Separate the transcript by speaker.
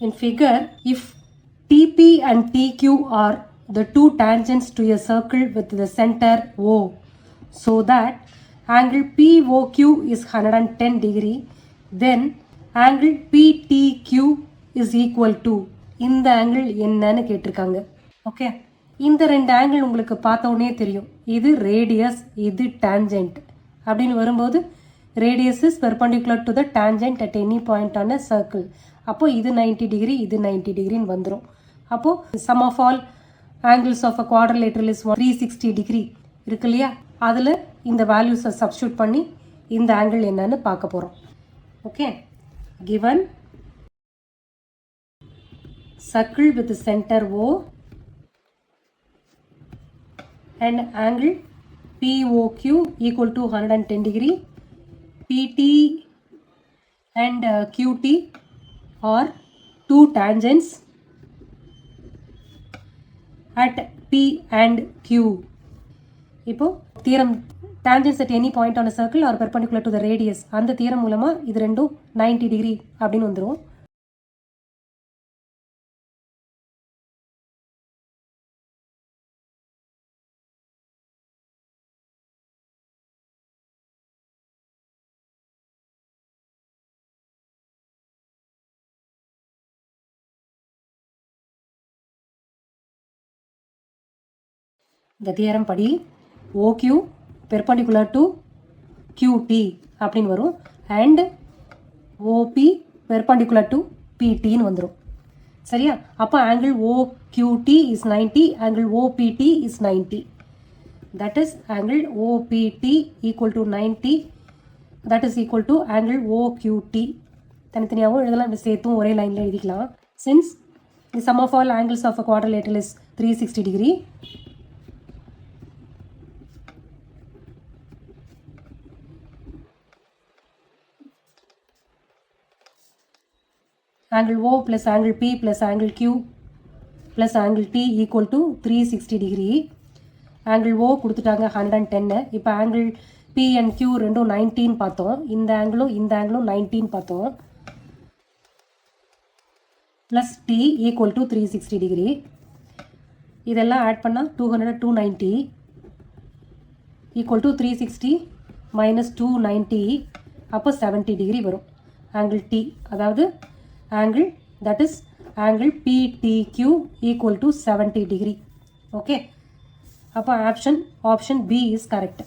Speaker 1: In figure, if TP and TQ are the two tangents to a circle with the center O, so that angle POQ is 110 degree, then angle PTQ is equal to இந்த angle என்னன்னு கேட்டிருக்காங்க. Okay, இந்த ரெண்டு angle உங்களுக்கு பார்த்தோன்னே தெரியும். இது radius, இது டேஞ்சென்ட் அப்படின்னு வரும்போது radius is perpendicular to the tangent at any point on a circle. அப்போ இது 90 டிகிரி, இது 90 டிகிரின்னு வந்துடும். அப்போ sum of all angles of a quadrilateral is 360 degree இருக்கு இல்லையா, அதில் இந்த வேல்யூஸை சப்ஸ்டியூட் பண்ணி இந்த ஆங்கிள் என்னன்னு பார்க்க போகிறோம். Okay, given circle with the center O and angle POQ equal to 110 degree, PT and QT are two tangents at P and Q. இப்போ theorem tangents at any point on a circle are perpendicular to the radius, அந்த theorem மூலமா இது ரெண்டும் 90 degree அப்படின்னு வந்துடும். இந்த theorem படி OQ perpendicular to QT அப்படின்னு வரும், and OP perpendicular to PTன்னு வந்துடும். சரியா? அப்போ angle OQT is 90, angle OPT is 90. That is angle OPT equal to 90, that is equal to angle OQT. தனித்தனியாகவும் எழுதலாம், இப்படி சேர்த்தும் ஒரே லைனில் எழுதிக்கலாம். Since the sum of all angles of a quadrilateral is 360 degree, angle O plus angle P plus angle Q plus angle T equal to 360 degree. angle O கொடுத்துட்டாங்க 110. இப்போ angle P and Q ரெண்டும் 19 பார்த்தோம், இந்த ஆங்கிளும் 19 பார்த்தோம், plus T equal to 360 degree. இதெல்லாம் add பண்ணால் 200, 290 equal to 360 minus 290, அப்போ 70 degree வரும் angle T, அதாவது angle, that is angle PTQ equal to 70 degree. Okay, அப்போ option B is correct.